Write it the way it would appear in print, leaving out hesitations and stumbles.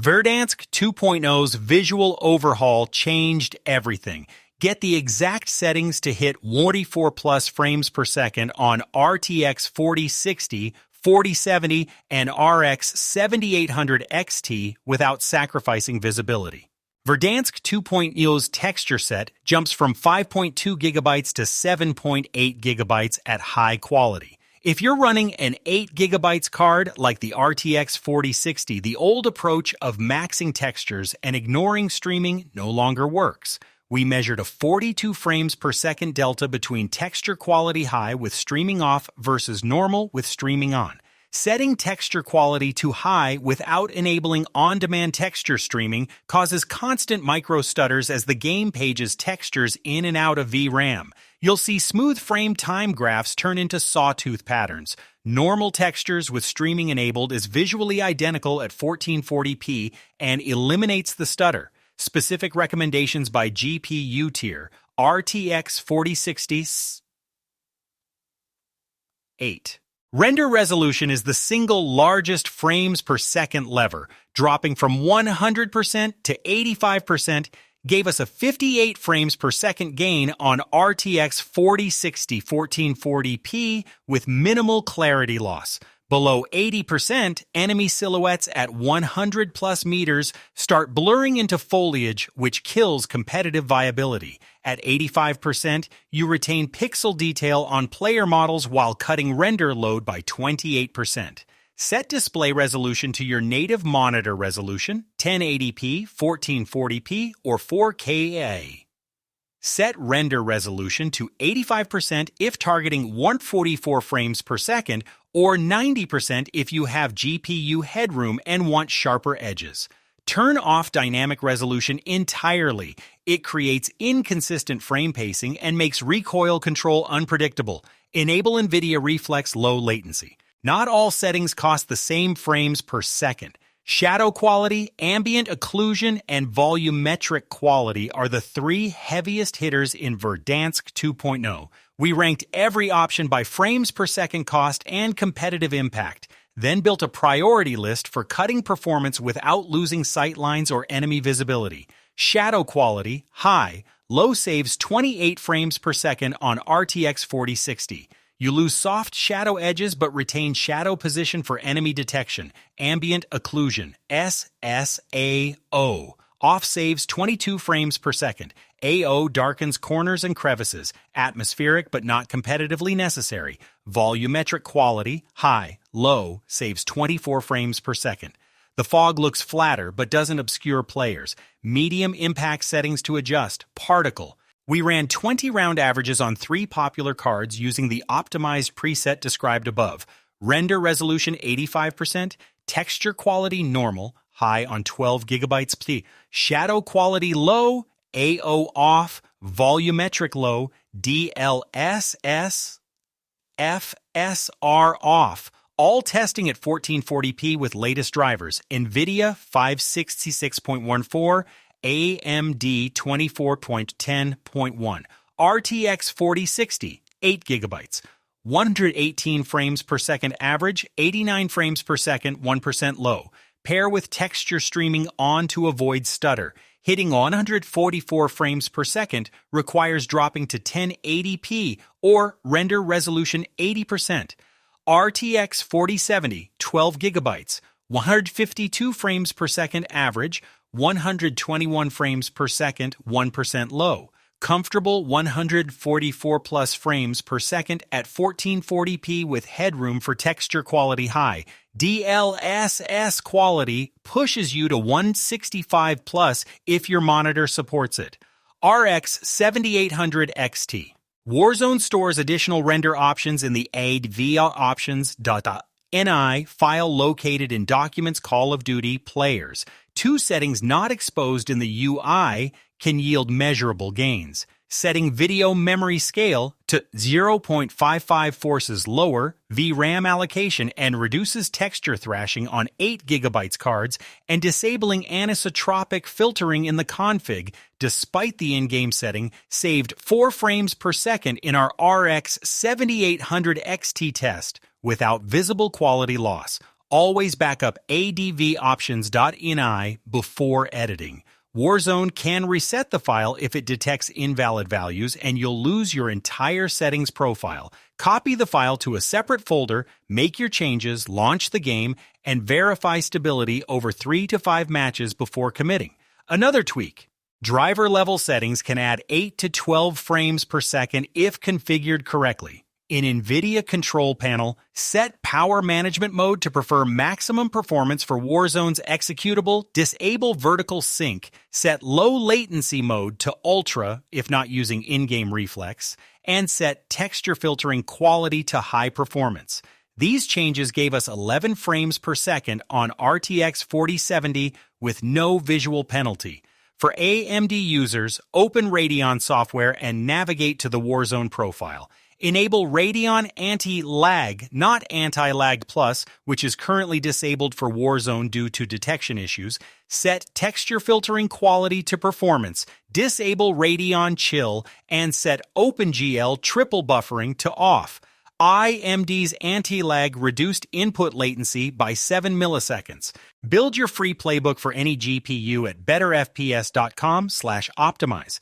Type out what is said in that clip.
Verdansk 2.0's visual overhaul changed everything. Get the exact settings to hit 44 plus frames per second on RTX 4060, 4070, and RX 7800 XT without sacrificing visibility. Verdansk 2.0's texture set jumps from 5.2 gigabytes to 7.8 gigabytes at high quality. If you're running an 8 gigabytes card like the RTX 4060, the old approach of maxing textures and ignoring streaming no longer works. We measured a 42 frames per second delta between texture quality high with streaming off versus normal with streaming on. Setting texture quality to high without enabling on-demand texture streaming causes constant micro stutters as the game pages textures in and out of VRAM. You'll see smooth frame time graphs turn into sawtooth patterns. Normal textures with streaming enabled is visually identical at 1440p and eliminates the stutter. Specific recommendations by GPU tier: RTX 4060 8. Render resolution is the single largest frames per second lever, dropping from 100% to 85%, gave us a 58 frames per second gain on RTX 4060 1440p with minimal clarity loss. Below 80%, enemy silhouettes at 100 plus meters start blurring into foliage, which kills competitive viability. At 85%, you retain pixel detail on player models while cutting render load by 28%. Set display resolution to your native monitor resolution, 1080p, 1440p, or 4K. Set render resolution to 85% if targeting 144 frames per second, or 90% if you have GPU headroom and want sharper edges. Turn off dynamic resolution entirely. It creates inconsistent frame pacing and makes recoil control unpredictable. Enable NVIDIA Reflex low latency. Not all settings cost the same frames per second. Shadow quality, ambient occlusion, and volumetric quality are the three heaviest hitters in Verdansk 2.0. We ranked every option by frames per second cost and competitive impact, then built a priority list for cutting performance without losing sightlines or enemy visibility. Shadow quality, high, low saves 28 frames per second on RTX 4060. You lose soft shadow edges but retain shadow position for enemy detection. Ambient occlusion, SSAO. Off saves 22 frames per second. AO darkens corners and crevices. Atmospheric but not competitively necessary. Volumetric quality, high. Low saves 24 frames per second. The fog looks flatter but doesn't obscure players. Medium impact settings to adjust. Particle. We ran 20 round averages on 3 popular cards using the optimized preset described above. Render resolution 85%, texture quality normal, high on 12 gigabytes p. Shadow quality low, AO off, volumetric low, DLSS, FSR off. All testing at 1440p with latest drivers. NVIDIA 566.14, AMD 24.10.1, RTX 4060, 8 gigabytes, 118 frames per second average, 89 frames per second, 1% low. Pair with texture streaming on to avoid stutter. Hitting 144 frames per second requires dropping to 1080p or render resolution 80%. RTX 4070, 12 gigabytes, 152 frames per second average, 121 frames per second, 1% low. Comfortable 144 plus frames per second at 1440p with headroom for texture quality high. DLSS quality pushes you to 165 plus if your monitor supports it. RX 7800 XT. Warzone stores additional render options in the ADVOptions.ni file located in Documents Call of Duty Players. 2 settings not exposed in the UI can yield measurable gains. Setting video memory scale to 0.55 forces lower VRAM allocation and reduces texture thrashing on 8 GB cards, and disabling anisotropic filtering in the config, despite the in-game setting, saved 4 frames per second in our RX 7800 XT test without visible quality loss. Always back up advoptions.ini before editing. Warzone can reset the file if it detects invalid values, and you'll lose your entire settings profile. Copy the file to a separate folder, make your changes, launch the game, and verify stability over 3 to 5 matches before committing. Another tweak. Driver level settings can add 8 to 12 frames per second if configured correctly. In NVIDIA Control Panel, set Power Management Mode to prefer maximum performance for Warzone's executable, disable vertical sync, set Low Latency Mode to Ultra if not using in-game reflex, and set Texture Filtering Quality to High Performance. These changes gave us 11 frames per second on RTX 4070 with no visual penalty. For AMD users, open Radeon software and navigate to the Warzone profile. Enable Radeon Anti-Lag, not Anti-Lag Plus, which is currently disabled for Warzone due to detection issues. Set Texture Filtering Quality to Performance. Disable Radeon Chill, and set OpenGL Triple Buffering to Off. AMD's anti-lag reduced input latency by 7 milliseconds. Build your free playbook for any GPU at betterfps.com/optimize.